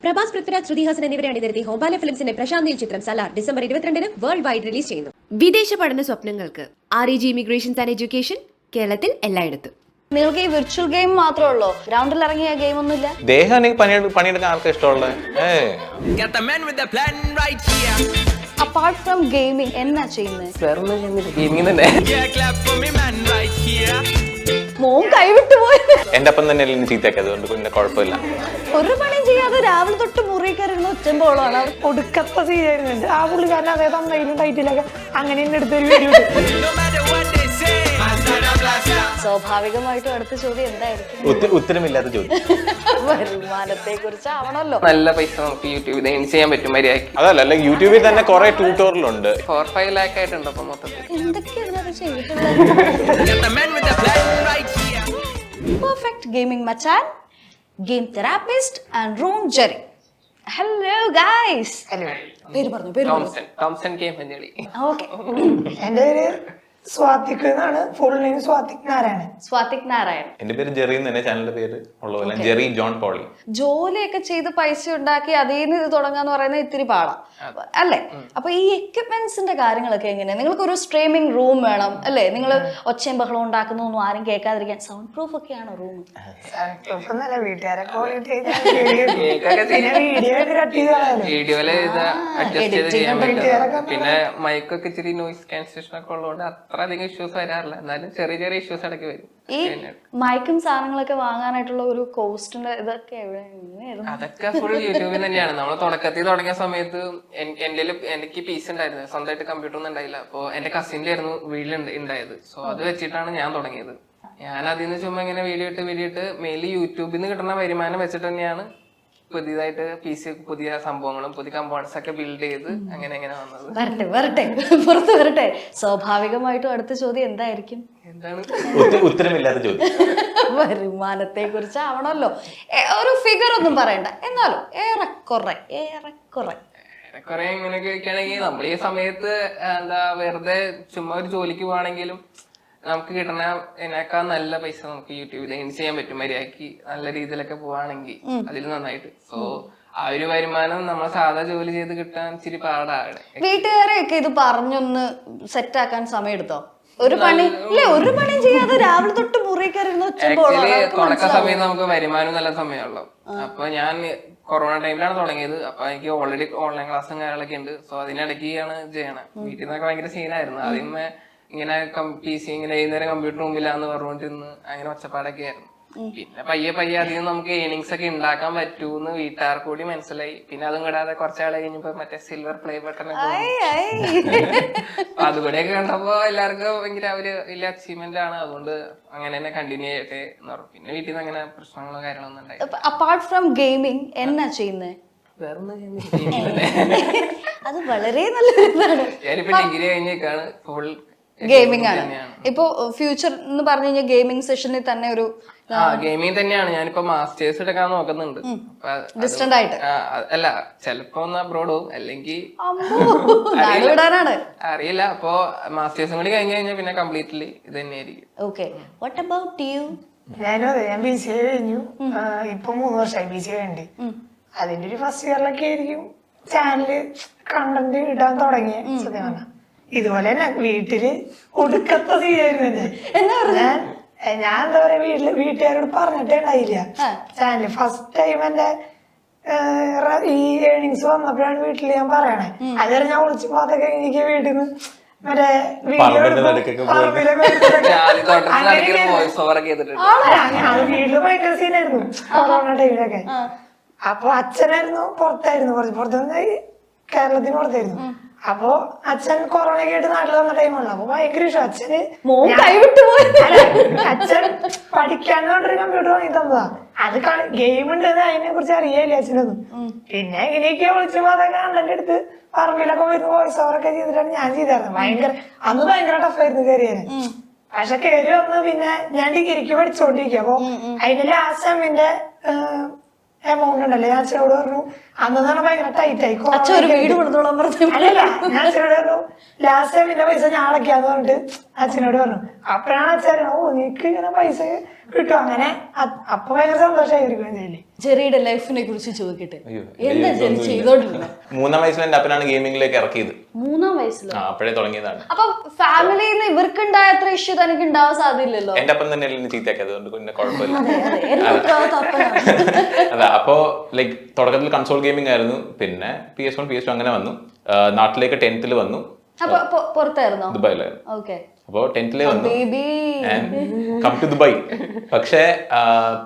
പ്രഭാസ്, പൃഥ്വിരാജ്, ശ്രുതി ഹാസൻ എന്നിവരെ അണിനിരത്തി ഹോംബാല ഫിലിംസിന്റെ പ്രശാന്തിൽ ചിത്രം സലാർ ഡിസംബർ 22-ന് വേൾഡ് വൈഡ് റിലീസ് ചെയ്യുന്നു. വിദേശ പഠന സ്വപ്നങ്ങൾക്ക് REG ഇമിഗ്രേഷൻസ് ആൻഡ് എഡ്യൂക്കേഷൻ കേരളത്തിൽ എല്ലായിടത്തും. നിങ്ങൾക്ക് ഈ വിർച്വൽ ഗെയിം മാത്രമേ ഉള്ളൂ, ഗ്രൗണ്ടിൽ ഇറങ്ങിയ ഗെയിം ഒന്നുമില്ല? പണിയെടുക്കാൻ ആർക്കും ഇഷ്ടമുള്ളത്. അപ്പാർട്ട് ഫ്രം ഗെയിമിംഗ് എന്നാ ചെയ്യുന്നത്? മോൻ കൈവിട്ടു പോയി. എന്റെ അപ്പം തന്നെ ചീത്തയൊക്കെ, അതുകൊണ്ട് പിന്നെ കുഴപ്പമില്ല. ഒരു പണിയും ചെയ്യാതെ രാവിലെ തൊട്ട് മുറി കയറുന്ന ഒച്ചമ്പോളാണ്. ഒടുക്കത്തെ സീനായിരുന്നു ആ പുള്ളിക്കാരൻ. അതേ തന്നയിലും ടൈറ്റിലൊക്കെ അങ്ങനെ എടുത്തൊരു വീഡിയോ. സ്വാഭാവികമായിട്ടും അടുത്ത ചോദ്യം എന്തായിരിക്കും? ഉത്തരമില്ലാത്ത ചോദ്യം. വരുമാനത്തെ കുറിച്ചാവണല്ലോ. നല്ല പൈസ നമുക്ക് യൂട്യൂബിൽ ചെയ്യാൻ പറ്റും മര്യാദയ്ക്ക്. അതല്ല, യൂട്യൂബിൽ തന്നെ കുറെ ട്യൂട്ടോറിയലുണ്ട്. 4-5 ലാക്ക് ആയിട്ടുണ്ട് അപ്പൊ മൊത്തത്തിൽ. എന്തൊക്കെയാണ് ചെയ്തിട്ടുള്ളത്? പെർഫെക്റ്റ് ഗെയിമിംഗ് മച്ചാൻ, ഗെയിം തെറാപ്പിസ്റ്റ് ആൻഡ് റൂം ജെറി. Hello guys. പേര് പറഞ്ഞു. ടോംസൺ ഗെയിം പഞ്ചാളി. ഓക്കെ. എന്റെ പേര് സ്വാതിക് എന്നാണ്. Full name Swathik Narayanan. സ്വാതിക് നാരായൺ. എന്റെ പേര് ജെറി തന്നെ, ചാനലിന്റെ പേര് ഉള്ള ജെറി ജോൺ പോളി. ജോലിയൊക്കെ ചെയ്ത് പൈസ ഉണ്ടാക്കി അതിൽ നിന്ന് ഇത് തുടങ്ങാന്ന് പറയുന്നത് ഇത്തിരി പാടാ അല്ലേ? അപ്പൊ ഈ എക്യുപ്മെന്റ്സിന്റെ കാര്യങ്ങളൊക്കെ എങ്ങനെയാ? നിങ്ങൾക്ക് ഒരു സ്ട്രീമിംഗ് റൂം വേണം അല്ലേ? നിങ്ങൾ ഒച്ചയും ബഹളം ഉണ്ടാക്കുന്നൊന്നും ആരും കേൾക്കാതിരിക്കാൻ സൗണ്ട് പ്രൂഫ് ഒക്കെയാണോ റൂം? വീഡിയോയില് ഇത് അഡ്ജസ്റ്റ് ചെയ്ത് ചെയ്യാൻ പറ്റും. പിന്നെ മൈക്കൊക്കെ ഇച്ചിരി നോയിസ് ക്യാൻസലേഷൻ ഒക്കെ ഉള്ളതുകൊണ്ട് അത്ര അധികം ഇഷ്യൂസ് വരാറില്ല. എന്നാലും ചെറിയ ചെറിയ ഇഷ്യൂസ് ഇടയ്ക്ക് വരും. ഈ മൈക്കും സാധനങ്ങളൊക്കെ വാങ്ങാനായിട്ടുള്ള ഒരു കോസ്റ്റിന്റെ ഇതൊക്കെ എങ്ങനെയായിരുന്നു? അതൊക്കെ ഫുൾ യൂട്യൂബിൽ തന്നെയാണ്. നമ്മൾ തുടക്കത്തിൽ തുടങ്ങിയ സമയത്ത് എനിക്ക് PC ഉണ്ടായിരുന്നു, സ്വന്തമായിട്ട് കമ്പ്യൂട്ടർ ഒന്നും ഉണ്ടായില്ല. അപ്പൊ എന്റെ കസിന്റെ ആയിരുന്നു വീട്ടിൽ ഉണ്ടായത്. സോ അത് വെച്ചിട്ടാണ് ഞാൻ തുടങ്ങിയത്. ഞാൻ അതിൽ നിന്ന് ചുമ്മാ ഇങ്ങനെ വീഡിയോ ഇട്ട് മെയിൻലി യൂട്യൂബിൽ നിന്ന് കിട്ടുന്ന വരുമാനം വെച്ചിട്ട് തന്നെയാണ് പുതിയതായിട്ട് PC പുതിയ സംഭവങ്ങളും പുതിയ കമ്പോണൻസ് ഒക്കെ ബിൽഡ് ചെയ്ത് അങ്ങനെ വന്നത്. വരട്ടെ പുറത്ത് വരട്ടെ. സ്വാഭാവികമായിട്ടും അടുത്ത ചോദ്യം എന്തായിരിക്കും? എന്താണ്? ഉത്തരമില്ലാത്ത ചോദ്യം. വരുമാനത്തെ കുറിച്ചാവണല്ലോ. ഒരു ഫിഗർ ഒന്നും പറയണ്ട, എന്നാലും ഏറെക്കുറെ ഇങ്ങനെയൊക്കെ വെക്കുകയാണെങ്കിൽ നമ്മൾ ഈ സമയത്ത് വെറുതെ ചുമ്മാ ഒരു ജോലിക്ക് പോവാണെങ്കിലും നമുക്ക് കിട്ടുന്ന ഇതിനേക്കാൾ നല്ല പൈസ നമുക്ക് യൂട്യൂബിൽ ചെയ്യാൻ പറ്റും മര്യാദക്ക്. നല്ല രീതിയിലൊക്കെ പോവാണെങ്കിൽ അതിൽ നന്നായിട്ട്. സോ ആ ഒരു വരുമാനം നമ്മൾ സാധാ ജോലി ചെയ്ത് കിട്ടാൻ ഇച്ചിരി പാടാണ്. വീട്ടുകാരെയൊക്കെ ഇത് പറഞ്ഞൊന്ന് സെറ്റാക്കാൻ സമയം എടുത്തോ? ഒരു പണി ചെയ്യാതെ രാവിലെ തൊട്ട് മുറി കയറുന്ന തുടക്ക സമയത്ത് നമുക്ക് വരുമാനം നല്ല സമയമുള്ളൂ. അപ്പൊ ഞാൻ കൊറോണ ടൈമിലാണ് തുടങ്ങിയത്. അപ്പൊ എനിക്ക് ഓൾറെഡി ഓൺലൈൻ ക്ലാസ്സും കാര്യങ്ങളൊക്കെ ഉണ്ട്. സോ അതിനിടയ്ക്കാണ് ചെയ്യണത്. വീട്ടിൽ നിന്നൊക്കെ ഭയങ്കര സീനായിരുന്നു. ആദ്യമേ ഇങ്ങനെ PC ഇങ്ങനെ വൈകുന്നേരം കമ്പ്യൂട്ടർ മുമ്പിലാന്ന് പറഞ്ഞുകൊണ്ടിരുന്ന് അങ്ങനെ ഒച്ചപ്പാടൊക്കെ ആയിരുന്നു. പിന്നെ പയ്യെ അധികം നമുക്ക് ഏണിങ്സ് ഒക്കെ ഉണ്ടാക്കാൻ പറ്റൂന്ന് വീട്ടുകാർക്ക് കൂടി മനസ്സിലായി. പിന്നെ അതും കൂടാതെ കുറച്ചാൾ കഴിഞ്ഞപ്പോ മറ്റേ സിൽവർ പ്ലേ ബട്ടൺ അതുകൂടെയൊക്കെ കണ്ടപ്പോ എല്ലാവർക്കും ഭയങ്കര ഒരു വലിയ അച്ചീവ്മെന്റ് ആണ്. അതുകൊണ്ട് അങ്ങനെ തന്നെ കണ്ടിന്യൂ ചെയ്യട്ടെ എന്ന് പറഞ്ഞു. പിന്നെ വീട്ടിൽ നിന്ന് അങ്ങനെ പ്രശ്നങ്ങളോ കാര്യങ്ങളൊന്നും ഉണ്ടായി. അപ്പാർട്ട് ഫ്രം ഗെയിമിംഗ് എന്നാ ചെയ്യുന്നത്? അത് വളരെ നല്ലതാണ്. ഞാനിപ്പോ ഡിഗ്രി കഴിഞ്ഞേക്കാണ്. ഫുൾ ഗെയിമിംഗ് ആണ്. ഇപ്പൊ ഫ്യൂച്ചർ എന്ന് പറഞ്ഞു കഴിഞ്ഞാൽ ഗെയിമിംഗ് സെഷനിൽ തന്നെ ഒരു ഗെയിമിംഗ് തന്നെയാണ്. ഞാനിപ്പോ മാസ്റ്റേഴ്സ് എടുക്കാൻ നോക്കുന്നുണ്ട്. ഡിസ്റ്റന്റ് ആയിട്ട് അല്ല, ചിലപ്പോ ഒന്ന് അബ്രോഡ് പോകും, അല്ലെങ്കിൽ അറിയില്ല. അപ്പൊ മാസ്റ്റേഴ്സും കൂടി കഴിഞ്ഞ് കഴിഞ്ഞാൽ പിന്നെ കംപ്ലീറ്റ്ലി ഇത് തന്നെയായിരിക്കും. ഓക്കെ. What about you? ഞാനും അതെ, ഞാൻ BCA കഴിഞ്ഞു. ഇപ്പൊ 3 വർഷമായി BCA കഴിഞ്ഞു. അതിന്റെ ഒരു ഫസ്റ്റ് ഇയറിലൊക്കെ ആയിരിക്കും ചാനല് കണ്ടന്റ് ഇടാൻ തുടങ്ങിയ. സത്യം പറഞ്ഞ ഇതുപോലെ തന്നെ വീട്ടില് ഒടുക്കത്തെ സീനായിരുന്നു. ഞാൻ എന്താ പറയാ, വീട്ടുകാരോട് പറഞ്ഞിട്ടേ ഉണ്ടായില്ല ചാനല്. ഫസ്റ്റ് ടൈം എന്റെ ഈ ഏണിങ്സ് വന്നപ്പോഴാണ് വീട്ടില് ഞാൻ പറയണേ. അതുവരെ ഞാൻ വിളിച്ചു പോകാതൊക്കെ എനിക്ക് വീട്ടിൽ നിന്ന് മറ്റേ വീട്ടില് ഭയങ്കര സീനായിരുന്നു കൊറോണ ടൈമിലൊക്കെ. അപ്പൊ അച്ഛനായിരുന്നു പുറത്തായിരുന്നു, പുറത്തുനിന്ന് കേരളത്തിന് പുറത്തായിരുന്നു. അപ്പൊ അച്ഛൻ കൊറോണയൊക്കെ ആയിട്ട് നാട്ടിൽ വന്ന ടൈമാണല്ലോ. അപ്പൊ ഭയങ്കര ഇഷ്ടം അച്ഛന്. അച്ഛൻ പഠിക്കാന്ന് പറഞ്ഞൊരു കമ്പ്യൂട്ടർ വാങ്ങി തന്നതാ. അത് ഗെയിം ഉണ്ടെന്ന് അതിനെ കുറിച്ച് അറിയാല്ലേ അച്ഛനൊന്നും. പിന്നെ ഇങ്ങനെയൊക്കെ വിളിച്ചു അതൊക്കെ കണ്ടന്റ് എടുത്ത് പറമ്പിലൊക്കെ വരുന്ന വോയിസ് ഓവറൊക്കെ ചെയ്തിട്ടാണ് ഞാൻ ചെയ്തായിരുന്നു. അന്ന് ഭയങ്കര ടഫായിരുന്നു കയറിയാന്. പക്ഷെ കയറി വന്ന് പിന്നെ ഞാൻ ഡിഗ്രിക്ക് പഠിച്ചോണ്ടിരിക്കും. അപ്പൊ അതിന്റെ ലാസ്റ്റ് സെമ്മിന്റെ എമൗണ്ട് ഉണ്ടല്ലേ, ഞാൻ അച്ഛനോട് പറഞ്ഞു. അന്നാണ് ഭയങ്കര ടൈറ്റ് ആയി. അല്ലല്ല, ഞാൻ അച്ഛനോട് പറഞ്ഞു ലാസ്റ്റ് ടൈം എന്റെ പൈസ ഞാൻ അടയ്ക്കാന്ന് പറഞ്ഞിട്ട് അച്ഛനോട് പറഞ്ഞു. അപ്പോഴാണ് അച്ഛൻ നീക്ക് ഇങ്ങനെ പൈസ കിട്ടും അങ്ങനെ. അപ്പൊ ഭയങ്കര സന്തോഷമായിരിക്കും. ജെറിയുടെ ലൈഫിനെ കുറിച്ച് ചോദിക്കട്ടെ. അയ്യോ, എന്താ ജെറി ചെയ്തോണ്ടിരുന്നത്? 3-ാം വയസ്സിൽ എന്റെ അപ്പനാണ് ഗെയിമിംഗിലേക്ക് ഇറക്കിയത്. 3-ാം വയസ്സിലോ? അപ്പോഴേ തുടങ്ങിയതാണ്. അപ്പൊ ഫാമിലിയിൽ നിന്ന് ഇവർക്ക് ഉണ്ടായ അത്ര ഇഷ്യൂ തനിക്ക് ഉണ്ടാവാൻ സാധ്യതയില്ലല്ലോ. എന്റെ അപ്പം തന്നെ എന്നെ ചീത്തയാക്കിയത്, അതുകൊണ്ട് പിന്നെ കുഴപ്പമില്ല. അതെ, അതാ, അപ്പോ ലൈക്ക് തുടക്കത്തിൽ കൺസോൾ ഗെയിമിംഗ് ആയിരുന്നു, പിന്നെ PS1 PS2 അങ്ങനെ വന്നു. നാട്ടിലേക്ക് 10th വന്നു. അപ്പൊ പുറത്തായിരുന്നോ? ദുബായിലായിരുന്നു. ഓക്കെ. അപ്പോ 10th വന്നു, ബേബി കം ടു ദുബായ്. പക്ഷേ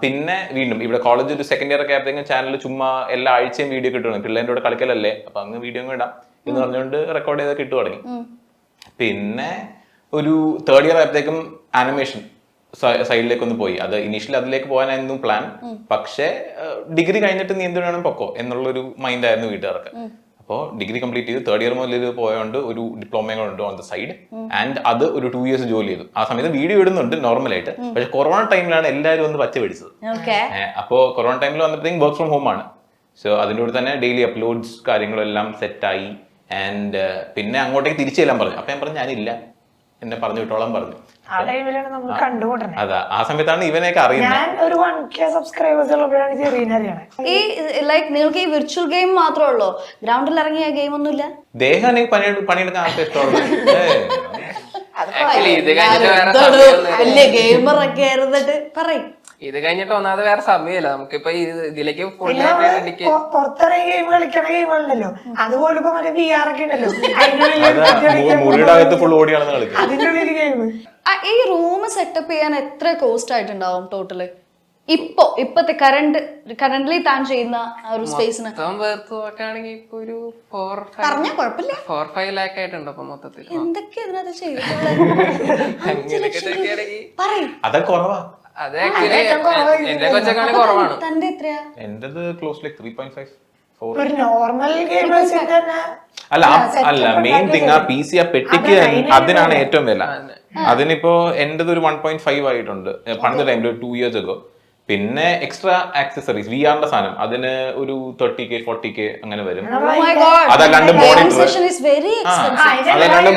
പിന്നെ വീണ്ടും ഇവിടെ കോളേജ് ഒരു സെക്കൻഡ് ഇയർ ഒക്കെ ആയപ്പോഴത്തേക്കും ചാനൽ ചുമ്മാ എല്ലാ ആഴ്ചയും വീഡിയോ കിട്ടുകയാണ്. പിള്ളേരുടെ കൂടെ കളിക്കലല്ലേ, അപ്പൊ അങ്ങ് വീഡിയോ ഇടാം എന്ന് പറഞ്ഞുകൊണ്ട് റെക്കോർഡ് ചെയ്ത് കിട്ടു തുടങ്ങി. പിന്നെ ഒരു 3rd ഇയർ ആയപ്പോഴത്തേക്കും ആനിമേഷൻ സൈഡിലേക്ക് ഒന്ന് പോയി. അത് ഇനീഷ്യലി അതിലേക്ക് പോകാനായിരുന്നു പ്ലാൻ. പക്ഷേ ഡിഗ്രി കഴിഞ്ഞിട്ട് നീ എന്ത് വേണം പൊക്കോ എന്നുള്ളൊരു മൈൻഡായിരുന്നു വീട്ടുകാർക്ക്. അപ്പോൾ ഡിഗ്രി കംപ്ലീറ്റ് ചെയ്ത് 3rd ഇയർ മുതൽ പോയതുകൊണ്ട് ഒരു ഡിപ്ലോമയുണ്ട് ഓൺ ദ സൈഡ്. ആൻഡ് അത് ഒരു 2 years ജോലി ചെയ്തു. ആ സമയത്ത് വീഡിയോ ഇടുന്നുണ്ട് നോർമലായിട്ട്. പക്ഷെ കൊറോണ ടൈമിലാണ് എല്ലാവരും ഒന്ന് പച്ച പിടിച്ചത്. അപ്പോൾ കൊറോണ ടൈമിൽ വന്നപ്പോഴത്തേക്കും വർക്ക് ഫ്രം ഹോം ആണ്. സോ അതിൻ്റെ കൂടെ തന്നെ ഡെയിലി അപ്ലോഡ്സ് കാര്യങ്ങളെല്ലാം സെറ്റായി. ആൻഡ് പിന്നെ അങ്ങോട്ടേക്ക് തിരിച്ചു ചെല്ലാൻ പറഞ്ഞു. അപ്പൊ ഞാൻ പറഞ്ഞു ഞാനില്ല, എന്നെ പറഞ്ഞു വിട്ടോളാൻ പറഞ്ഞു. ആ ടൈമിലാണ് നമ്മൾ കണ്ടുകൊണ്ടിരുന്നത്. അതാ, ആ സമയത്താണ് ഇവനെയൊക്കെ അറിയുന്നത്. ഞാൻ ഒരു 1K സബ്സ്ക്രൈബേഴ്സ് ഉള്ളപ്പോഴാണ് ജെറീനെ അറിയണേ. ഈ ലൈക്ക് നിങ്ങൾക്ക് ഈ വിർച്വൽ ഗെയിം മാത്രമേ ഉള്ളൂ, ഗ്രൗണ്ടിൽ ഇറങ്ങിയ ഗെയിം ഒന്നുമില്ല? ദേഹം എനിക്ക് പണിയെടുക്കാൻ ആൾക്ക് ഇഷ്ടമുള്ളൂ. വലിയ ഗെയിമർ ഒക്കെ ആയിരുന്നിട്ട് പറയും. ഇത് കഴിഞ്ഞിട്ട് ഒന്നാമത് വേറെ സമയമില്ല നമുക്കിപ്പോ ഇതിലേക്ക് ഫുള്ളായിട്ട് പുറത്തിറങ്ങി ഗെയിം കളിക്കണ ഗെയിമുകളുണ്ടല്ലോ, അതുപോലെ ഇപ്പൊ മറ്റേ VR ഒക്കെ ഉണ്ടല്ലോ, മുറിയുടെ അകത്ത് ഫുൾ ഓടിയാണെന്ന് കളിക്കും. അതിന്റെ ഉള്ളിൽ ഗെയിം. ഈ റൂം സെറ്റപ്പ് ചെയ്യാൻ എത്ര കോസ്റ്റ് ആയിട്ടുണ്ടാവും ടോട്ടല്? ഇപ്പത്തെ കറന്റ്ലി താൻ ചെയ്യുന്ന ഒരു സ്പേസിന് വേർത്ത് നോക്കുകയാണെങ്കിൽ ഇപ്പൊ ഒരു 4-5 lakh ആയിട്ടുണ്ട് അപ്പൊ മൊത്തത്തിൽ. എന്തൊക്കെ ഇതിനകത്ത് ചെയ്യും? അതൊക്കെ കുറവാ. അത് ആക്ച്വലി എന്റെ കൊച്ചൊക്കെ കുറവാണ്. തന്റെ എത്രയാ? എന്റേത് ക്ലോസ് ലൈക്ക് 3.5 4. ഒരു നോർമൽ ഗെയിമേഴ്സിന്റെ തന്നെ അല്ല മെയിൻ തിങ് ആ PC ആ പെട്ടിക്ക് അതിനാണ് ഏറ്റവും വില. അതിനിപ്പോ എന്റേത് ഒരു 1.5 ആയിട്ടുണ്ട് പണ്ട് ടൈമിൽ, 2 years ago. പിന്നെ എക്സ്ട്രാ ആക്സസറീസ് VR സാധനം അതിന് ഒരു 30K 40K അങ്ങനെ വരും. അതല്ലാണ്ട്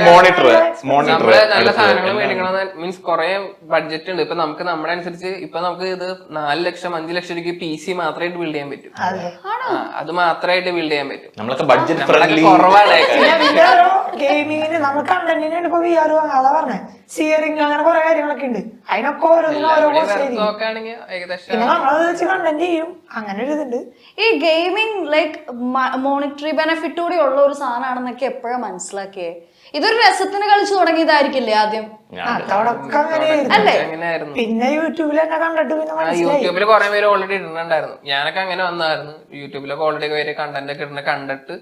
മോണിറ്റർ നല്ല സാധനങ്ങൾ മേടിക്കണം മീൻസ് കുറെ ബഡ്ജറ്റ് ഉണ്ട്. ഇപ്പൊ നമുക്ക് നമ്മുടെ അനുസരിച്ച് ഇപ്പൊ നമുക്ക് ഇത് 4 ലക്ഷം 5 ലക്ഷം രൂപയ്ക്ക് PC മാത്രമായിട്ട് ബിൽഡ് ചെയ്യാൻ പറ്റും. അത് മാത്രമായിട്ട് ബിൽഡ് ചെയ്യാൻ പറ്റും. നമ്മളൊക്കെ ബഡ്ജറ്റ് ഫ്രണ്ട്ലി കുറവാണ് ഗെയിമിങ്ങിന് നമ്മൾ കണ്ടന്റിന് ഇപ്പൊ VR അതാ പറഞ്ഞേ, സിയറിംഗ് അങ്ങനെ കുറെ കാര്യങ്ങളൊക്കെ ഉണ്ട്. അതിനൊക്കെ ഓരോന്നിനും ഓരോ നോക്കുകയാണെങ്കിൽ ഏകദേശം പിന്നെ നമ്മളത് വെച്ച് കണ്ടന്റ് ചെയ്യും. അങ്ങനെ ഒരു ഇതുണ്ട്. ഈ ഗെയിമിംഗ് ലൈക്ക് മോണിറ്ററി ബെനിഫിറ്റ് കൂടി ഉള്ള ഒരു സാധനമാണെന്നൊക്കെ എപ്പോഴാ മനസ്സിലാക്കിയേ? ഇതൊരു രസത്തിന് കളിച്ചു തുടങ്ങിയതായിരിക്കില്ലേ ആദ്യം? അതോടൊക്കെ അങ്ങനെയായിരുന്നു. പിന്നെ യൂട്യൂബിൽ തന്നെ കണ്ടിട്ട് പിന്നെ യൂട്യൂബിൽ കുറെ പേര് ഓൾറെഡി ഇടുന്നുണ്ടായിരുന്നു. ഞാനൊക്കെ അങ്ങനെ വന്നായിരുന്നു. യൂട്യൂബിലൊക്കെ ഓൾറെഡി പേര് കണ്ടന്റ് ഒക്കെ ഇടുന്ന കണ്ടിട്ട്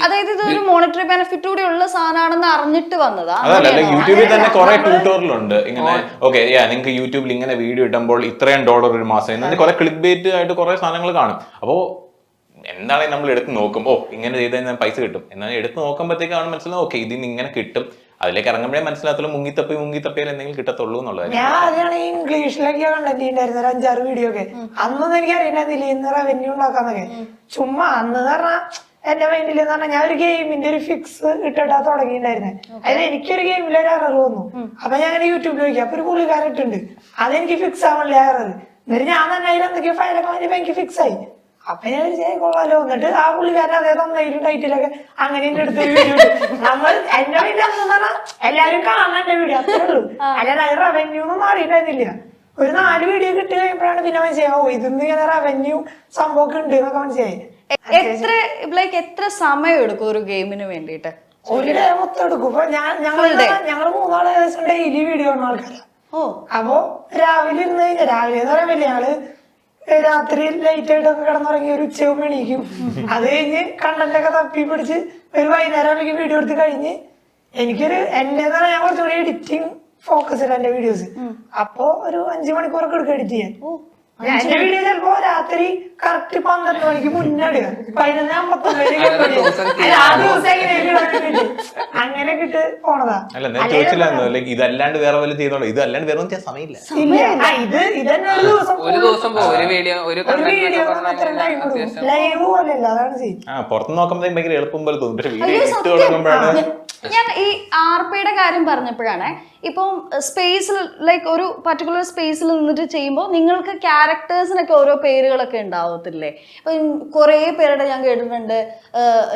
അതായത് ഇതൊരു മോണിറ്ററി ബെനിഫിറ്റ് കൂടി ഉള്ള സാധനമാണെന്ന് അറിഞ്ഞിട്ട് വന്നതാ. അതല്ല, യൂട്യൂബിൽ തന്നെ കുറെ ട്യൂട്ടോറിയലുണ്ട് ഇങ്ങനെ. ഓക്കെ, നിങ്ങൾക്ക് യൂട്യൂബിൽ ഇങ്ങനെ വീഡിയോ ഇടുമ്പോൾ $ഇത്രയും ഒരു മാസം എന്ന് കുറെ ക്ലിക്ക് ബേറ്റ് ആയിട്ട് കുറെ സാധനങ്ങൾ കാണും. അപ്പോ എന്താണെങ്കിൽ നമ്മൾ എടുത്ത് നോക്കും, ഇങ്ങനെ ചെയ്ത് കഴിഞ്ഞാൽ പൈസ കിട്ടും. എന്നാൽ എടുത്ത് നോക്കുമ്പോഴത്തേക്കാണ് മനസ്സിലാവും ഓക്കെ ഇതിന് ഇങ്ങനെ കിട്ടും. അതിലേക്ക് ഇറങ്ങുമ്പോഴേ മനസ്സിലാകത്തുള്ളൂ മുങ്ങിത്തപ്പിയാൽ എന്തെങ്കിലും കിട്ടത്തുള്ളൂ എന്നുള്ളത്. ഞാൻ ആദ്യമാണ് ഇംഗ്ലീഷിലൊക്കെ കണ്ടന്റ് ഉണ്ടായിരുന്നു, ഒരു 5-6 വീഡിയോ ഒക്കെ. അന്നൊന്നും എനിക്ക് അറിയണ്ടായിരുന്നില്ല ഇന്ന് റവന്യൂ ഉണ്ടാക്കാന്നൊക്കെ. ചുമ്മാ അന്ന് പറഞ്ഞാൽ എന്റെ മൈൻഡിൽ എന്ന് പറഞ്ഞാൽ ഞാൻ ഒരു ഗെയിമിന്റെ ഒരു ഫിക്സ് ഇട്ടിട്ടാ തുടങ്ങിയിട്ടുണ്ടായിരുന്നത്. അതിന് എനിക്കൊരു ഗെയിമിൽ ഒരു എറർ വന്നു. അപ്പൊ ഞാൻ അങ്ങനെ യൂട്യൂബിൽ നോക്കി, അപ്പൊ ഒരു പുള്ളിക്കാരൻ ഇട്ടുണ്ട്, അതെനിക്ക് ഫിക്സ് ആവണില്ല എറർ. എന്നിട്ട് ഞാൻ തന്നെ അതിൽ എന്തൊക്കെയോ ഫയലൊക്കെ വാങ്ങിയപ്പോ എനിക്ക് ഫിക്സ് ആയി. അപ്പൊ ഞാൻ കൊള്ളാലോ. എന്നിട്ട് ആ പുള്ളിക്കാരൻ അതേ തന്നതിലും ടൈറ്റിലൊക്കെ അങ്ങനെ എന്റെ അടുത്തൊരു വീഡിയോ നമ്മൾ എന്റെ വീട്ടിൽ പറഞ്ഞാൽ എല്ലാരും കാണാൻ എന്റെ വീഡിയോ അത്രേ ഉള്ളൂ. അല്ലാതെ റവന്യൂ ഒന്നും മാറിയിട്ടുണ്ടായിരുന്നില്ല. ഒരു 4 വീഡിയോ കിട്ടി കഴിയുമ്പോഴാണ് പിന്നെ മനസ്സിലാവും ഇതൊന്നും ഇങ്ങനെ റവന്യൂ സംഭവമൊക്കെ ഉണ്ട് എന്നൊക്കെ മനസ്സിലായി. എത്ര സമയം എടുക്കും ഒരു ഗെയിമിന് വേണ്ടിട്ട്? ഒരു ഡേ മൊത്തം എടുക്കും. ഇപ്പൊ ഞങ്ങൾ 3 ഏകദേശം ഡെയിലി വീഡിയോ കാണുന്ന ആൾക്കാരാ. അപ്പൊ രാവിലെ ഇരുന്ന് കഴിഞ്ഞാൽ രാവിലെ എന്ന് പറയാൻ പറ്റില്ല, ഞങ്ങള് രാത്രി ലൈറ്റ് ആയിട്ടൊക്കെ കിടന്നുറങ്ങി ഒരു ഉച്ചയാകുമ്പോൾ എണീക്കും. അത് കഴിഞ്ഞ് കണ്ടന്റ് ഒക്കെ തപ്പി പിടിച്ച് ഒരു വൈകുന്നേരം വീഡിയോ എടുത്ത് കഴിഞ്ഞ് എനിക്കൊരു എന്റേന്ന് പറഞ്ഞാൽ ഞാൻ കുറച്ചുകൂടി എഡിറ്റിംഗ് ഫോക്കസ് ചെയ്ത എന്റെ വീഡിയോസ്. അപ്പൊ ഒരു 5 മണിക്കൂറൊക്കെ എടുക്കും എഡിറ്റ് ചെയ്യാൻ. എന്റെ വീഡിയോ ചിലപ്പോ രാത്രി കറക്റ്റ് 12 മണിക്ക് മുന്നേ ഇടുക, 11:59 അങ്ങനെ കിട്ട് പോണതാ. അല്ല ഞാൻ ചോദിച്ചില്ലായിരുന്നു ഇതല്ലാണ്ട് വേറെ വല്ല ചെയ്തോളൂ, ഇതല്ലാണ്ട് വേറെ ഒന്നും സമയമില്ല. ഇതന്നെ ഒരു ദിവസം ലൈവ് പോലെയല്ല, അതാണ് ചെയ്യും. പുറത്ത് നോക്കുമ്പോഴത്തേക്ക് ഭയങ്കര എളുപ്പം പോലെ തോന്നും. പക്ഷെ വീഡിയോ ഇട്ട് തുടങ്ങുമ്പോഴാണ്. ഞാൻ ഈ RPയുടെ കാര്യം പറഞ്ഞപ്പോഴാണ് ഇപ്പം സ്പേസിൽ ലൈക്ക് ഒരു പർട്ടിക്കുലർ സ്പേസിൽ നിന്നിട്ട് ചെയ്യുമ്പോൾ നിങ്ങൾക്ക് ക്യാരക്ടേഴ്സിനൊക്കെ ഓരോ പേരുകളൊക്കെ ഉണ്ടാവത്തില്ലേ? ഇപ്പം കുറേ പേരുടെ ഞാൻ കേട്ടിട്ടുണ്ട്,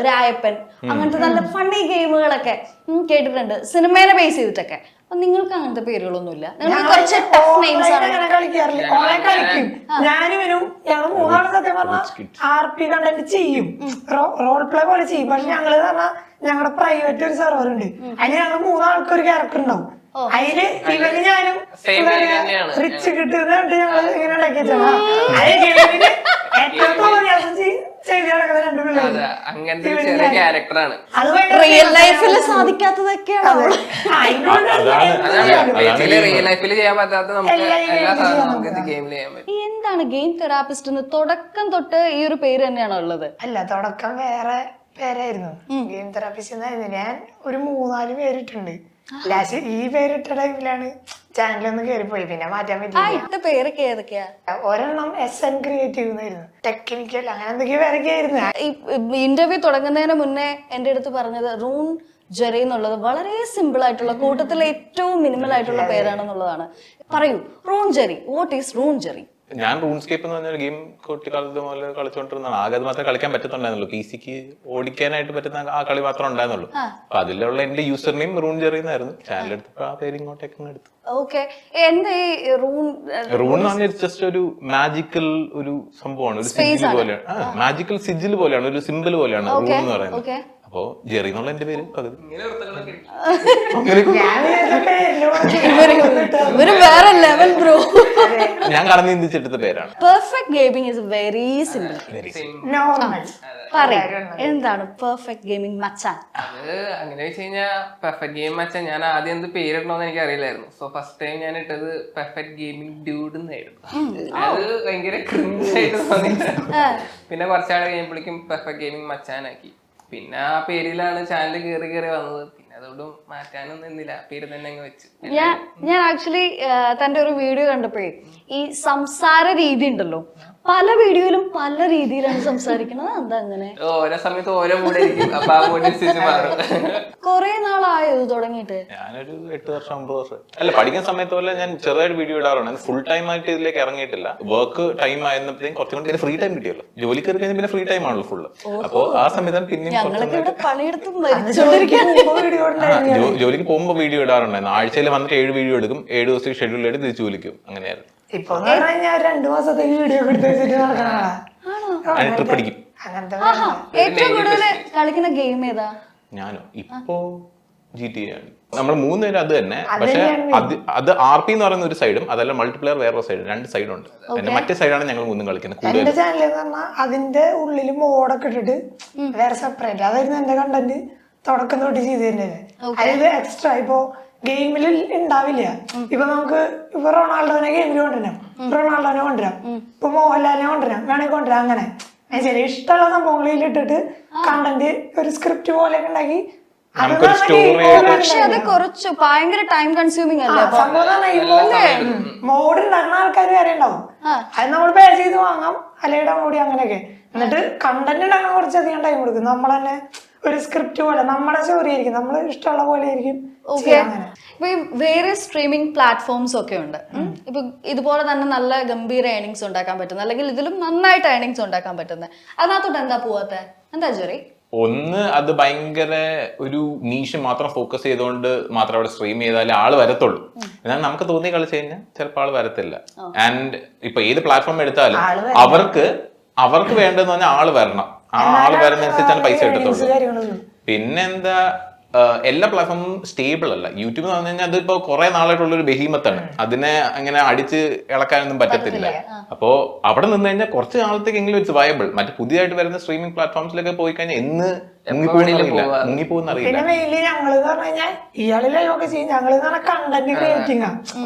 രായപ്പൻ, അങ്ങനത്തെ നല്ല ഫണ്ണി ഗെയിമുകളൊക്കെ കേട്ടിട്ടുണ്ട്, സിനിമേനെ ബേസ് ചെയ്തിട്ടൊക്കെ. അപ്പൊ നിങ്ങൾക്ക് അങ്ങനത്തെ പേരുകളൊന്നുമില്ല, നിങ്ങൾക്ക് കുറച്ച് ടഫ് നെയിംസ് ആണ്. അങ്ങനെ കളിക്കാറില്ല, ഓൺലൈൻ കളിക്കും. ഞാനും വരും, ഞങ്ങൾ മൂന്നാളും സത്യം പറഞ്ഞാൽ RP കണ്ടന്റ് ചെയ്യും, റോൾ പ്ലേ പോലെ ചെയ്യും. പക്ഷെ ഞങ്ങള് പറഞ്ഞാൽ ഞങ്ങളുടെ പ്രൈവറ്റ് ഒരു സെർവർ ഉണ്ട്, അതിന് ഞങ്ങൾ മൂന്നാൾക്ക് ഒരു ക്യാരക്ടർ ഉണ്ടാവും. അതില് ഇവന് ഞാനും റിച്ച് കിട്ടുന്നുണ്ട്, ഞങ്ങള് ഇങ്ങനെ ഉണ്ടാക്കി വെച്ചാൽ എത്രത്തോളം വ്യത്യാസം ചെയ്ത് നടക്കുന്ന രണ്ടു പിള്ളേര്. അങ്ങനത്തെ ചെറിയ ക്യാരക്ടറാണ്. റിയൽ ലൈഫിൽ സാധിക്കാത്തതൊക്കെയാണ്. റിയൽ ലൈഫിൽ ചെയ്യാൻ പറ്റാത്ത നമുക്ക് എല്ലാ സാധനവും നമുക്ക് ഗെയിമിൽ ചെയ്യാൻ പറ്റും. എന്താണ് ഗെയിം തെറാപ്പിസ്റ്റ് എന്ന് തുടക്കം തൊട്ട് ഈ ഒരു പേര് തന്നെയാണോ ഉള്ളത്? അല്ല, തുടക്കം വേറെ പേരായിരുന്നു, ഗെയിം തെറാപ്പിസ്റ്റ് എന്നായിരുന്നു. ഞാൻ ഒരു 3-4 പേരിട്ടുണ്ട്. ലാസ്റ്റ് ഈ പേരിട്ട ടൈമിലാണ് ചാനലൊന്ന് കയറിപ്പോയി, പിന്നെ മാറ്റാൻ പറ്റില്ല. പേരൊക്കെ ഏതൊക്കെയാ? ഒരെണ്ണം SN ക്രിയേറ്റീവ് എന്നായിരുന്നു, ടെക്നിക്കൽ അങ്ങനെ എന്തൊക്കെയോ പേരൊക്കെ ആയിരുന്നു. ഈ ഇന്റർവ്യൂ തുടങ്ങുന്നതിന് മുന്നേ എന്റെ അടുത്ത് പറഞ്ഞത് റൂൺ ജെറി എന്നുള്ളത് വളരെ സിമ്പിൾ ആയിട്ടുള്ള, കൂട്ടത്തിലെ ഏറ്റവും മിനിമൽ ആയിട്ടുള്ള പേരാണെന്നുള്ളതാണ്. പറയൂ, റൂൺ ജെറി, വാട്ട് ഈസ് റൂൺ ജെറി? ഞാൻ റൂൺസ്കേപ്പ് എന്ന് പറഞ്ഞൊരു ഗെയിം കുട്ടിക്കാലത്ത് മുതൽ കളിച്ചുകൊണ്ടിരുന്നതാണ്. ആകെ അത് മാത്രമേ കളിക്കാൻ പറ്റത്തുണ്ടായിരുന്നുള്ളൂ, PC ക്ക് ഓടിക്കാനായിട്ട് പറ്റുന്ന ആ കളി മാത്രമേ ഉണ്ടായിരുന്നുള്ളൂ. അപ്പൊ അതിലുള്ള എന്റെ യൂസർ നെയിം റൂൺ ജെറി എന്നായിരുന്നു. ചാനൽ എടുത്തപ്പോ ആ പേര് ഇങ്ങോട്ടേക്ക് എടുത്തു. ഓക്കെ, എന്താ ഈ റൂൺ എന്ന് പറഞ്ഞാൽ ജസ്റ്റ് ഒരു മാജിക്കൽ ഒരു സംഭവമാണ്, ഒരു സിജിൽ പോലെയാണ്, മാജിക്കൽ സിജിൽ പോലെയാണ്, ഒരു സിമ്പിൾ പോലെയാണ് റൂൺ എന്ന് പറയുന്നത്. അപ്പോ ജെറി എന്നുള്ള എന്റെ പേര് പകുതി. ഇവര് വേറെ ലെവൽ ബ്രോ. ഞാൻ കടന്നു ചിന്തിച്ചെടുത്ത പേരാണ്. Perfect gaming is very simple. എന്താണ് പെർഫെക്റ്റ് ഗെയിമിംഗ് മച്ചാൻ? അത് അങ്ങനെ വെച്ച് കഴിഞ്ഞാൽ പെർഫെക്റ്റ് ഗെയിം മച്ചാൻ ഞാൻ ആദ്യം എന്ത് പേരിടണമെന്ന് എനിക്ക് അറിയില്ലായിരുന്നു. സോ ഫസ്റ്റ് ടൈം ഞാൻ ഇട്ടത് പെർഫെക്റ്റ് ഗെയിമിംഗ് ഡ്യൂഡ് എന്നായിരുന്നു. അത് ഭയങ്കര ക്രിഞ്ച് ആയിട്ട് തോന്നി. പിന്നെ കുറച്ചാൾ കഴിയുമ്പോഴേക്കും പെർഫെക്റ്റ് ഗെയിമിംഗ് മച്ചാനാക്കി. പിന്നെ ആ പേരിലാണ് ചാനൽ കയറി വന്നത്. പിന്നെ അതോടും മാറ്റാനൊന്നും നിന്നില്ല, പേര് തന്നെ അങ്ങ് വെച്ച്. ഞാൻ ആക്ച്വലി തന്റെ ഒരു വീഡിയോ കണ്ടപ്പോഴേ ഈ സംസാര രീതി ഉണ്ടല്ലോ, പല വീഡിയോയിലും പല രീതിയിലാണ് സംസാരിക്കുന്നത്. എന്താ അങ്ങനെ? ഓരോ സമയത്ത് ഓരോ മൂഡ് ആയിരിക്കും, അപ്പൊ ആ മൂഡിനനുസരിച്ച് മാറും. കൊറേ നാളായോ ഇത് തുടങ്ങിയിട്ട്? ഞാനൊരു 8 വർഷം 9 വർഷം അല്ല, പഠിക്കുന്ന സമയത്ത് പോലെ ഞാൻ ചെറുതായിട്ട് വീഡിയോ ഇടാറുണ്ട്. ഫുൾ ടൈം ആയിട്ട് ഇതിലേക്ക് ഇറങ്ങിയിട്ടില്ല. വർക്ക് ടൈം ആയിരുന്നപ്പോഴത്തേക്കും കുറച്ചും കൂടി ഫ്രീ ടൈം കിട്ടിയല്ലോ. ജോലി കയറി കഴിഞ്ഞാൽ പിന്നെ ഫ്രീ ടൈം ആണല്ലോ ഫുള്ള്. അപ്പൊ ആ സമയത്താണ് പിന്നെ പണിയെടുത്തും ജോലിക്ക് പോകുമ്പോ വീഡിയോ ഇടാറുണ്ടായിരുന്നു. ആഴ്ചയിൽ വന്നിട്ട് 7 വീഡിയോ എടുക്കും, 7 ദിവസം ഷെഡ്യൂൾ ആയിട്ട് തിരിച്ചു ജോലിക്കും. അങ്ങനെയായിരുന്നു. ഇപ്പൊ ഞാൻ 2 മാസത്തേക്ക് വീഡിയോ എടുത്ത് വെച്ചിട്ട് നടക്കണ ട്രിപ്പ് അടിക്കും. അങ്ങനത്തെ ഏറ്റവും കൂടുതൽ കളിക്കുന്ന ഗെയിം ഏതാ? ഞാനോ ഇപ്പോ GTA ആണ്. നമ്മൾ 3 പേര് അത് തന്നെ. പക്ഷെ അത് RP എന്ന് പറയുന്ന ഒരു സൈഡും അതല്ല മൾട്ടിപ്ലെയർ വേറെ സൈഡും, 2 സൈഡുണ്ട്. അതിന്റെ മറ്റേ സൈഡാണ് ഞങ്ങൾ 3 കളിക്കുന്നത്. എന്റെ ചാനൽ എന്ന് പറഞ്ഞാൽ അതിന്റെ ഉള്ളിൽ മോഡൊക്കെ ഇട്ടിട്ട് വേറെ സെപ്പറേറ്റ്, അതായിരുന്നു എന്റെ കണ്ടന്റ് തുടക്കം തൊട്ട് ചെയ്ത് തന്നെ. അതായത് എക്സ്ട്രാ ഇപ്പോ ഗെയിമിൽ ഉണ്ടാവില്ല. ഇപ്പൊ നമുക്ക് ഇപ്പൊ റൊണാൾഡോനെ ഗെയിമിൽ കൊണ്ടുവരാം, റൊണാൾഡോനെ കൊണ്ടുവരാം, ഇപ്പൊ മോഹൻലാലിനെ കൊണ്ടുവരാം, വേണമെങ്കിൽ കൊണ്ടുവരാം. അങ്ങനെ ശരി ഇഷ്ടമുള്ള സംഭവങ്ങളിൽ ഇട്ടിട്ട് കണ്ടന്റ് ഒരു സ്ക്രിപ്റ്റ് പോലെ ഉണ്ടാക്കി. പക്ഷെ അത് കുറച്ച് ഭയങ്കര ടൈം കൺസ്യൂമിങ് അല്ലേ? മോഡ് ഉണ്ടാക്കുന്ന ആൾക്കാർ വരെ ഉണ്ടാവും. അത് നമ്മൾ പേ ചെയ്ത് വാങ്ങാം, അല്ലെങ്കിൽ ഡൗൺലോഡ് അങ്ങനെയൊക്കെ. എന്നിട്ട് കണ്ടന്റ് ഉണ്ടാക്കാൻ കുറച്ചധികം ടൈം കൊടുക്കും. നമ്മൾ തന്നെ ഒരു സ്ക്രിപ്റ്റ് പോലെ നമ്മുടെ സ്റ്റോറി ആയിരിക്കും, നമ്മൾ ഇഷ്ടമുള്ള പോലെ ആയിരിക്കും. ഇപ്പൊ വേറെ സ്ട്രീമിംഗ് പ്ലാറ്റ്ഫോംസ് ഒക്കെ ഉണ്ട്. ഇപ്പൊ ഇതുപോലെ തന്നെ നല്ല ഗംഭീര ഏർണിങ്സ് ഉണ്ടാക്കാൻ പറ്റുന്ന, അല്ലെങ്കിൽ ഇതിലും നന്നായിട്ട് ഏർണിങ്സ് ഉണ്ടാക്കാൻ പറ്റുന്നത്, അതിനകത്തോട്ട് എന്താ പോവാത്ത? എന്താ ജെറി? ഒന്ന്, അത് ഭയങ്കര ഒരു നീഷ് മാത്രം ഫോക്കസ് ചെയ്തുകൊണ്ട് മാത്രം അവിടെ സ്ട്രീം ചെയ്താലേ ആള് വരത്തുള്ളൂ. എന്നാൽ നമുക്ക് തോന്നി കളിച്ചു കഴിഞ്ഞാൽ ചിലപ്പോൾ ആള് വരത്തില്ല. ആൻഡ് ഇപ്പൊ ഏത് പ്ലാറ്റ്ഫോം എടുത്താലും അവർക്ക് വേണ്ടതെന്ന് പറഞ്ഞാൽ ആള് വരണം. ആ ആള് വരുന്നതനുസരിച്ചാണ് പൈസ കിട്ടത്തുള്ളൂ. പിന്നെന്താ, എല്ലാ പ്ലാറ്റ്ഫോമും സ്റ്റേബിൾ അല്ല. യൂട്യൂബ് എന്ന് പറഞ്ഞു കഴിഞ്ഞാൽ അതിപ്പോ കുറെ നാളായിട്ടുള്ള ഒരു ബെഹീമത്താണ്. അതിനെ അങ്ങനെ അടിച്ച് ഇളക്കാനൊന്നും പറ്റത്തില്ല. അപ്പോ അവിടെ നിന്ന് കഴിഞ്ഞാൽ കുറച്ച് നാളത്തേക്കെങ്കിലും ഇറ്റ്സ് വയബിൾ. മറ്റു പുതിയതായിട്ട് വരുന്ന സ്ട്രീമിംഗ് പ്ലാറ്റ്ഫോംസിലൊക്കെ പോയി കഴിഞ്ഞാൽ എന്ന് മുങ്ങിപ്പോകുന്ന അറിയില്ല. പിന്നെ മെയിൻലി ഞങ്ങള് പറഞ്ഞു കഴിഞ്ഞാൽ ഇയാള് ലൈവൊക്കെ ചെയ്യും, ഞങ്ങള് കണ്ടന്റ് ക്രിയേറ്റിംഗ് ആണ്.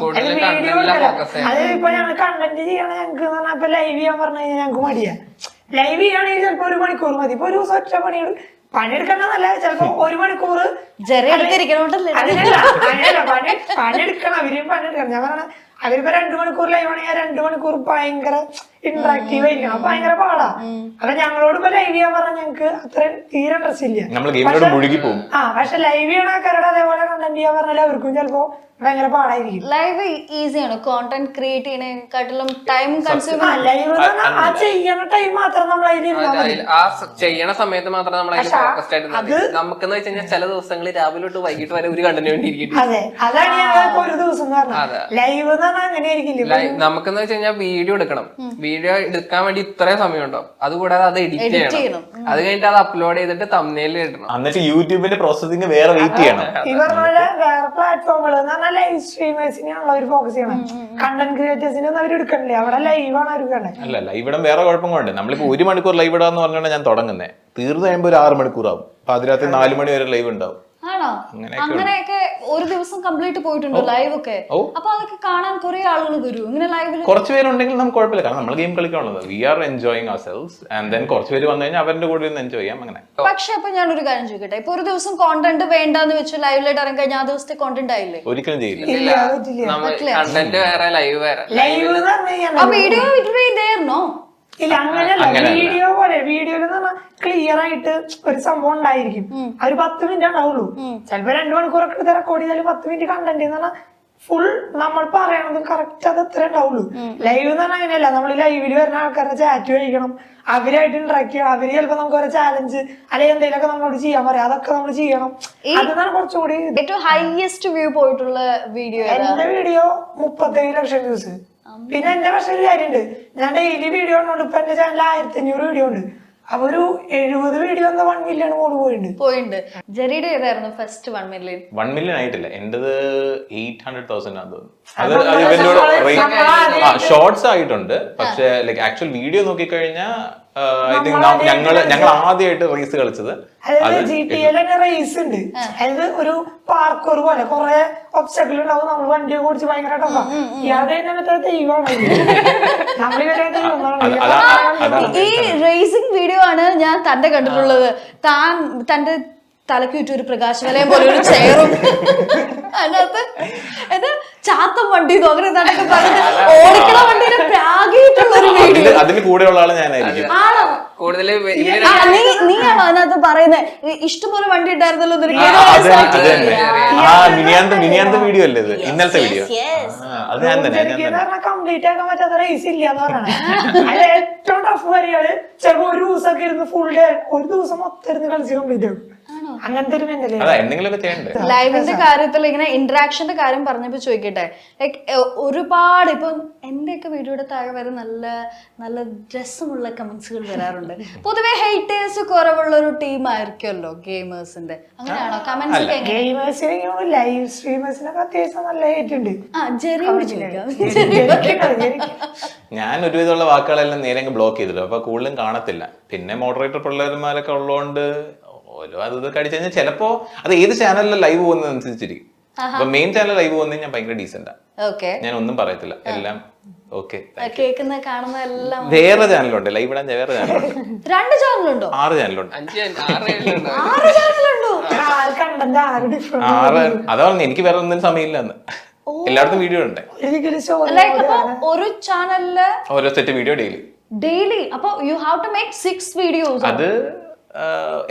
വീഡിയോ അത് ഇപ്പൊ ഞങ്ങൾ കണ്ടന്റ് ചെയ്യണം. ഞങ്ങൾക്ക് ഇപ്പൊ ലൈവ് ചെയ്യാൻ പറഞ്ഞു കഴിഞ്ഞാൽ ഞങ്ങൾക്ക് മടിയാ. ലൈവ് ചെയ്യുകയാണെങ്കിൽ ചിലപ്പോ 1 മണിക്കൂർ മതി. ഇപ്പൊ ഒരു ദിവസം ഒറ്റ പണിയെടുക്കണമെന്നല്ല, ചിലപ്പോ 1 മണിക്കൂർ പണിയെടുക്കണം. അവരും പണിയെടുക്കണം. ഞാൻ പറഞ്ഞ അവരിപ്പോ 2 മണിക്കൂർ ലൈവ് ആണെങ്കിൽ 2 മണിക്കൂർ ഭയങ്കര ഇന്ററാക്റ്റീവ് ആയിരിക്കണം. അപ്പൊ ഭയങ്കര പാടാ. അപ്പൊ ഞങ്ങളോട് ഇപ്പൊ ലൈവ് ചെയ്യാൻ പറഞ്ഞാൽ ഞങ്ങൾക്ക് അത്രയും തീരെ ഇൻട്രസ്റ്റ് ഇല്ല. നമ്മൾ ഗെയിമിനോട് മുഴുകി പോകും. പക്ഷെ ലൈവ് ചെയ്യണ ആൾക്കാരോട് അതേപോലെ കണ്ടന്റ് ചെയ്യാൻ പറഞ്ഞാൽ അവർക്കും ചിലപ്പോ ഭയങ്കര പാടായിരിക്കും. ലൈവ് ഈസിയാണ്, കോണ്ടന്റ് ക്രിയേറ്റ് ചെയ്യണേക്കാട്ടിലും ടൈം കൺസ്യൂം. ലൈവ് ആ ചെയ്യണ ടൈം മാത്രം നമ്മൾ ആ ചെയ്യണ സമയത്ത് മാത്രം നമ്മൾ അതിൽ ഫോക്കസ്ഡ് ആയിട്ട് നമുക്കെന്ന് വെച്ച് കഴിഞ്ഞാൽ ചില ദിവസങ്ങളിൽ രാവിലെ തൊട്ട് വൈകിട്ട് വരെ ഒരു കണ്ടന്റ് വേണ്ടി ഇരിക്കും. അതെ, അതാണ് ഞങ്ങൾക്ക് ഒരു ദിവസം ലൈവ് എന്ന് പറഞ്ഞാൽ അങ്ങനെ ആയിരിക്കില്ല. നമുക്കെന്ന് വെച്ച് കഴിഞ്ഞാൽ വീഡിയോ എടുക്കണം, വീഡിയോ എടുക്കാൻ വേണ്ടി ഇത്രയും സമയം ഉണ്ടാവും. അതുകൂടാതെ അത് എഡിറ്റ് ചെയ്യണം, അത് കഴിഞ്ഞിട്ട് അത് അപ്ലോഡ് ചെയ്തിട്ട് തംബ്നെയിൽ ഇടണം, എന്നിട്ട് യൂട്യൂബിന്റെ പ്രോസസിംഗ് വേറെ വെയിറ്റ് ചെയ്യണം. ഈ പറഞ്ഞ പോലെ വേറെ പ്ലാറ്റ്ഫോമുകൾ എന്ന് പറഞ്ഞാൽ ലൈവ് സ്ട്രീമേഴ്സിനെയാണല്ലോ അവർ ഫോക്കസ് ചെയ്യണം. കണ്ടന്റ് ക്രിയേറ്റേഴ്സിനെ ഒന്നും അവർ എടുക്കണില്ലേ, അവിടെ ലൈവാണ് അവർ കണ്ടത്. അല്ല, ലൈവ് ഇടാൻ വേറെ കുഴപ്പം കൊണ്ട് നമ്മളിപ്പോ 1 മണിക്കൂർ ലൈവ് ഇടാന്ന് പറഞ്ഞാണ് ഞാൻ തുടങ്ങുന്നത്. തീർന്നു കഴിയുമ്പോൾ ഒരു 6 മണിക്കൂറാവും. പാതിരാത്രി 4 മണി വരെ ലൈവ് ഉണ്ടാവും. ആണോ? അങ്ങനെയൊക്കെ ഒരു ദിവസം കംപ്ലീറ്റ് പോയിട്ടുണ്ടോ ലൈവ് ഒക്കെ? അപ്പൊ അതൊക്കെ കാണാൻ കുറെ ആളുകൾ വരും ഇങ്ങനെ ലൈവിൽ. കുറച്ച് പേരുണ്ടെങ്കിൽ നമുക്ക് കുഴപ്പമില്ല, കാരണം നമ്മൾ ഗെയിം കളിക്കാനുള്ളത്. We are enjoying ourselves and then കുറച്ച് പേര് വന്നു കഴിഞ്ഞാൽ അവരുടെ കൂടെ ഒന്ന് എൻജോയ് ചെയ്യാം. അങ്ങനെ. പക്ഷെ അപ്പൊ ഞാനൊരു കാര്യം ചോദിക്കട്ടെ, ഇപ്പൊ ഒരു ദിവസം കോണ്ടന്റ് വേണ്ടാന്ന് വെച്ച് ലൈവിലായിട്ട് ഇറങ്ങി കഴിഞ്ഞാൽ ആ ദിവസത്തെ കോണ്ടന്റ് ആയില്ലേ? ഒരിക്കലും ചെയ്യില്ല. കണ്ടന്റ് വേറെ, ലൈവ് വേറെ. ലൈവ് എന്ന് പറഞ്ഞു ആ video it be there no? ഇല്ല, അങ്ങനെയല്ല. വീഡിയോ പോലെ വീഡിയോയിൽ പറഞ്ഞാൽ ക്ലിയർ ആയിട്ട് ഒരു സംഭവം ഉണ്ടായിരിക്കും. ഒരു 10 മിനിറ്റ് ഉണ്ടാവുള്ളൂ. ചിലപ്പോ 2 മണിക്കൂറൊക്കെ എടുത്ത് റെക്കോർഡ് ചെയ്താലും 10 മിനിറ്റ് കണ്ടന്റ് എന്ന് പറഞ്ഞാൽ ഫുൾ നമ്മൾ പറയണതും കറക്റ്റ് അത് എത്ര ഉണ്ടാവുള്ളൂ. ലൈവ് എന്ന് പറഞ്ഞാൽ അങ്ങനെയല്ല. നമ്മൾ ലൈവിൽ വരുന്ന ആൾക്കാരുടെ ചാറ്റ് കഴിക്കണം, അവരായിട്ട് ഇന്ററാക്ട് ചെയ്യണം. അവര് ചിലപ്പോ നമുക്ക് ഓരോ ചാലഞ്ച് അല്ലെങ്കിൽ എന്തെങ്കിലുമൊക്കെ നമ്മളോട് ചെയ്യാൻ പറയാം, അതൊക്കെ നമ്മൾ ചെയ്യണം. അതാണ് കുറച്ചുകൂടി. ഏറ്റവും ഹൈയസ്റ്റ് വ്യൂ പോയിട്ടുള്ള വീഡിയോ? എന്റെ വീഡിയോ 37 ലക്ഷം വ്യൂസ്. പിന്നെ എന്റെ പക്ഷേ ഒരു കാര്യമുണ്ട്, ഞാൻ ഡെയിലി വീഡിയോ ഉണ്ടോണ്ട് ഇപ്പൊ എന്റെ ചാനൽ 1500 വീഡിയോ ഉണ്ട്. അപ്പൊ ഒരു 70 വീഡിയോ 1 മില്യൺ മോള് പോയിട്ടുണ്ട്. ജെറിയുടെ ഏതായിരുന്നു ഫസ്റ്റ് 1 മില്യൺ? 1 മില്യൺ ആയിട്ടില്ല, എന്റേത് 800,000 ആണെന്ന് തോന്നുന്നു. അത് ഷോർട്സ് ആയിട്ടുണ്ട്. പക്ഷെ ലൈക് ആക്ച്വൽ വീഡിയോ നോക്കിക്കഴിഞ്ഞാൽ ഐ തിങ്ക് ഞങ്ങൾ ആദ്യമായിട്ട് റേസ് കളിച്ചത് GTA റേസ് ഉണ്ട്. അതായത് ഒരു പാർക്കർ പോലെ കുറെ ഒബ്സ്റ്റക്കിൾ ഉണ്ടാവും. നമ്മൾ വണ്ടിയെ കുറിച്ച് ഭയങ്കര ടഫാ. ഇയാളുടെ മറ്റേ ദൈവമാണ്. ഈ റേസിംഗ് വീഡിയോ ആണ് ഞാൻ തന്റെ കണ്ടിട്ടുള്ളത്. താൻ തന്റെ തലക്ക് ചുറ്റും ഒരു പ്രകാശവലയം പോലെ ഒരു ചെയറും അതിനകത്ത് എന്താ ചാത്തം വണ്ടി അങ്ങനെ എന്തൊക്കെ പറഞ്ഞിട്ട് ഓടിക്കണ വണ്ടിനെ പ്രാഗിയിട്ടുള്ള ഒരു വീഡിയോ. അതിന് കൂടെയുള്ള ആള് ഞാനായിരിക്കും. ആണോ? കൂടുതല് നീയാണോ അതിനകത്ത് പറയുന്നത്? ഇഷ്ടംപോലെ വണ്ടി ഉണ്ടായിരുന്നല്ലോ. മിനിയാന്ത വീഡിയോ അല്ലേ ഇത്? ഇന്നലത്തെ വീഡിയോ അത് ഞാൻ തന്നെ കംപ്ലീറ്റ് ആക്കാൻ പറ്റാത്ത റേസ് ഇല്ല എന്ന് പറഞ്ഞത്. അതിൽ ഏറ്റവും ടഫ് വരികള് ചിലപ്പോ ഒരു ദിവസമൊക്കെ ഇരുന്ന് ഫുൾ ഡേ ഒരു ദിവസം മൊത്തം ഇരുന്ന് കളിച്ച് കംപ്ലീറ്റ് ആക്കും. അങ്ങനത്തെ ഒരു മെന്റലി. ലൈവിന്റെ കാര്യത്തിൽ ഇങ്ങനെ ഇന്ററാക്ഷന്റെ കാര്യം പറഞ്ഞപ്പോ ചോദിക്കട്ടെ, ലൈക്ക് ഒരുപാട് ഇപ്പം എന്റെയൊക്കെ വീഡിയോയുടെ താഴെ വരെ നല്ല നല്ല രസമുള്ള കമന്റ്സുകൾ വരാറുണ്ട്. പൊതുവെ ഹേറ്റേഴ്സ് കുറവുള്ള ഒരു ടീം ആയിരിക്കുമല്ലോ ഗെയിമേഴ്സിന്റെ. അങ്ങനെയാണോ? കമന്റ്സ് ഗെയിമേഴ്സിനെ ലൈവ് സ്ട്രീമേഴ്സിനൊക്കെ അത്യാവശ്യം നല്ല ഹേറ്റ് ഉണ്ട്. ഞാൻ ഒരുവിധമുള്ള വാക്കുകളെല്ലാം നേരെ ബ്ലോക്ക് ചെയ്തിട്ടു. അപ്പൊ കൂടുതലും കാണത്തില്ല. പിന്നെ മോഡറേറ്റർ പിള്ളേർമാരൊക്കെ ഉള്ളതുകൊണ്ട് ഓരോ അതൊക്കെ അടിച്ചു കഴിഞ്ഞാൽ ചിലപ്പോ അത് ഏത് ചാനലിൽ ലൈവ് പോകുന്നതനുസരിച്ചിരിക്കും. അപ്പൊ മെയിൻ ചാനൽ ലൈവ് പോകുന്നത് ഞാൻ ഭയങ്കര ഡീസെന്റാ. ഞാൻ ഒന്നും പറയത്തില്ല, എല്ലാം ഓക്കെ. കാണുന്ന എല്ലാം വേറെ ചാനലുണ്ട് ലൈവ് ഇടാൻ, വേറെ ചാനലുണ്ട്. 2 ചാനലുണ്ടോ? 6 ചാനലുണ്ട്. 6 അതാ എനിക്ക് വേറെ ഒന്നിനും സമയമില്ല. അന്ന് എല്ലായിടത്തും വീഡിയോ ഉണ്ട്. ഒരു ചാനലില് ഓരോ സെറ്റ് വീഡിയോ ഡെയിലി. അപ്പൊ you have to make 6 videos. അത്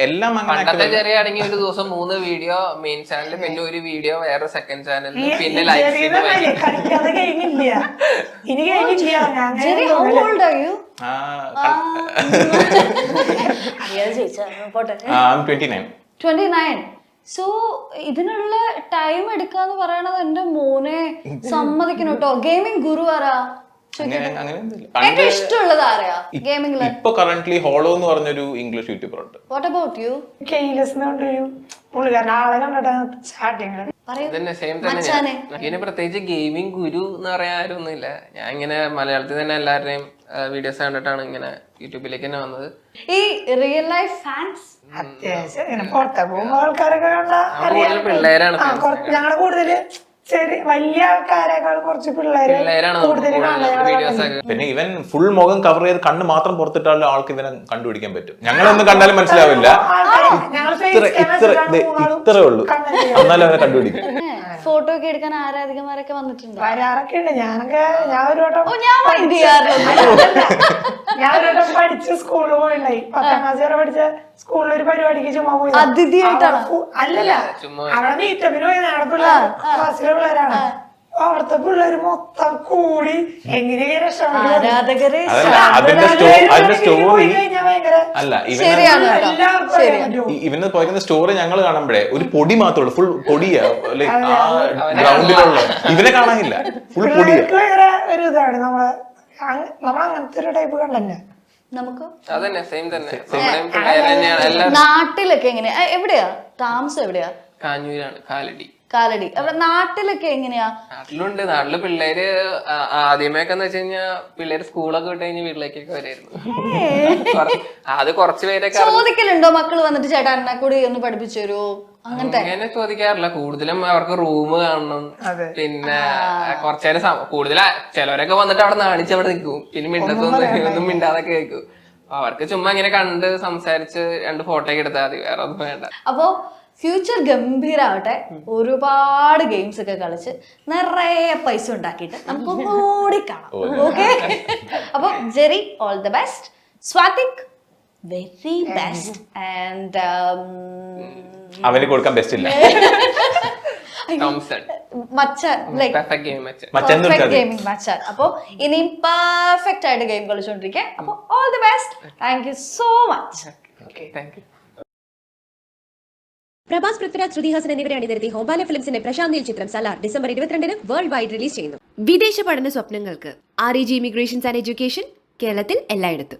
എല്ലാം പണ്ടത്തെ ചെറിയാണെങ്കിൽ ഒരു ദിവസം 3 വീഡിയോ മെയിൻ ചാനലിൽ, പിന്നെ ഒരു വീഡിയോ വേറെ സെക്കൻഡ് ചാനലിൽ, പിന്നെ live stream. Jerry, how old are you? I'm 29. 29. So ഇതിനുള്ള ടൈം എടുക്കാന്ന് പറയണത് എന്റെ മോനെ സമ്മതിക്കണം കേട്ടോ. ഗെയിമിംഗ് ഗുരു ആരാ? ഏറ്റവും ഇഷ്ടമുള്ളത് ആരെയാ ഗെയിമിംഗില്? ഇപ്പൊ കറന്റ്ലി ഹോളോ എന്ന് പറഞ്ഞൊരു ഇംഗ്ലീഷ് യൂട്യൂബർ ഉണ്ട്. What about you? ഇങ്ങനെ പ്രത്യേകിച്ച് ഗെയിമിംഗ് ഗുരു എന്ന് പറയാൻ ആരൊന്നുമില്ല. ഞാൻ ഇങ്ങനെ മലയാളത്തിൽ തന്നെ എല്ലാവരുടെയും വീഡിയോസ് കണ്ടിട്ടാണ് ഇങ്ങനെ യൂട്യൂബിലേക്ക് തന്നെ വന്നത്. ഈ റിയൽ ലൈഫ് ഫാൻസ് അത്യാവശ്യം പുറത്തെ പോകുമ്പോ ആൾക്കാരൊക്കെ കണ്ടാൽ പിള്ളേരാണ് ഞങ്ങള് കൂടുതല് വലിയ ആൾക്കാരെക്കാൾ കുറച്ച് പിള്ളേരാണ് കൂടുതൽ. പിന്നെ ഇവൻ ഫുൾ മുഖം കവർ ചെയ്ത് കണ്ണ് മാത്രം പുറത്തിട്ടാലും ആൾക്ക് ഇവനെ കണ്ടുപിടിക്കാൻ പറ്റും. ഞങ്ങളൊന്നും കണ്ടാലും മനസ്സിലാവില്ല. ഇത്രേ ഉള്ളൂ, എന്നാലും അവനെ കണ്ടുപിടിക്കും. ഫോട്ടോ ഒക്കെ എടുക്കാൻ ആരാധികമാരൊക്കെ വന്നിട്ടുണ്ട്. വരാറൊക്കെ ഉണ്ട്. ഞാൻ ഒരു വട്ടം ഓ, ഞാൻ മൈൻഡ് ചെയ്യാറില്ല. ഞാൻ ഒരു വട്ടം പഠിച്ച സ്കൂളിൽ പോയിണ്ടായി. 10ാം ക്ലാസ് വരെ പഠിച്ച സ്കൂളിൽ ഒരു പരിപാടിക്ക് ചുമ്മാ പോയി. അതിഥിയായിട്ടാണ്? അല്ലല്ല, അവിടെ മീറ്റപ്പിന് പോയി. ഞങ്ങളുടെ പിള്ളേർ ക്ലാസ്സിലെ പിള്ളേരാണ്. അവിടുത്തെ പിള്ളേര് മൊത്തം കൂടി എങ്ങനെയാണ് ആരാധകരെ അതിന്റെ സ്റ്റോറി അല്ല ശരിയാണ്. ഇവന് പോയിക്കുന്ന സ്റ്റോറി ഞങ്ങൾ കാണുമ്പോഴേ ഒരു പൊടി മാത്രമേ ഉള്ളൂ, ഫുൾ പൊടിയാ. ആ ഗ്രൗണ്ടിലുള്ള ഇവനെ കാണാനില്ല, ഫുൾ പൊടിയാ. ഭയങ്കര ഒരു ഇതാണ് നമ്മളങ്ങനത്തെ ഒരു ടൈപ്പ് കണ്ടന്നെ. നമുക്ക് അതന്നെ സെയിം തന്നെ. നമ്മുടെയും പിള്ളേര് തന്നെയാണ് എല്ലാവരും. നാട്ടിലൊക്കെ എങ്ങനെയാ? എവിടെയാ താമസം? എവിടെയാ? കാഞ്ഞൂരാണ്, കാലടി. കാലടി. അവിടെ നാട്ടിലൊക്കെ എങ്ങനെയാ? നാട്ടിലുണ്ട്. നാട്ടില് പിള്ളേര് ആദ്യമേക്കെ എന്ന് വെച്ച് കഴിഞ്ഞാൽ പിള്ളേര് സ്കൂളൊക്കെ വിട്ട് കഴിഞ്ഞ് വീട്ടിലേക്കൊക്കെ വരായിരുന്നു. അത് കുറച്ച് പേരൊക്കെ ചോദിക്കലുണ്ടോ മക്കള് വന്നിട്ട് ചേട്ടാ എന്നെ കൂടി ഒന്ന് പഠിപ്പിച്ചു തരുമോ? അങ്ങനെ ചോദിക്കാറില്ല. കൂടുതലും അവർക്ക് റൂം കാണണം. പിന്നെ കുറച്ചേരം കൂടുതൽ ചിലവരൊക്കെ വന്നിട്ട് അവിടെ നാണിച്ച് അവിടെ നിൽക്കും. പിന്നെ ഒന്നും മിണ്ടാതൊക്കെ കേൾക്കും. അവർക്ക് ചുമ്മാ ഇങ്ങനെ കണ്ട് സംസാരിച്ച് 2 ഫോട്ടോ ഒക്കെ എടുത്താൽ മതി, വേറെ ഒന്നും വേണ്ട. അപ്പോ ഫ്യൂച്ചർ ഗംഭീരാവട്ടെ. ഒരുപാട് ഗെയിംസ് ഒക്കെ കളിച്ച് നിറയെ പൈസ ഉണ്ടാക്കിയിട്ട് നമുക്ക് കൂടി കാണാം. ഓക്കെ, അപ്പൊ Jerry all the best, Swathik very best, and അവന് കൊടുക്കാൻ ബെസ്റ്റ് ഇല്ല. മച്ചാൻ ലൈക്ക് പെർഫെക്റ്റ് ഗെയിമിംഗ് മച്ചാൻ. അപ്പൊ ഇനിയും പെർഫെക്റ്റ് ആയിട്ട് ഗെയിം കളിച്ചോണ്ടിരിക്കുക. അപ്പൊ all the best. Thank you so much. Thank you. Prabhas, Prithviraj, Shruti Haasan എന്നിവരെ അണിനിരത്തി ഹോംബാല ഫിലിംസിന്റെ പ്രശാന്ത് നീൽ ചിത്രം Salaar December 22 world wide release ചെയ്യുന്നു. വിദേശ പഠന സ്വപ്നങ്ങൾക്ക് REG ഇമിഗ്രേഷൻസ് ആൻഡ് എഡ്യൂക്കേഷൻ, കേരളത്തിൽ എല്ലായിടത്തും.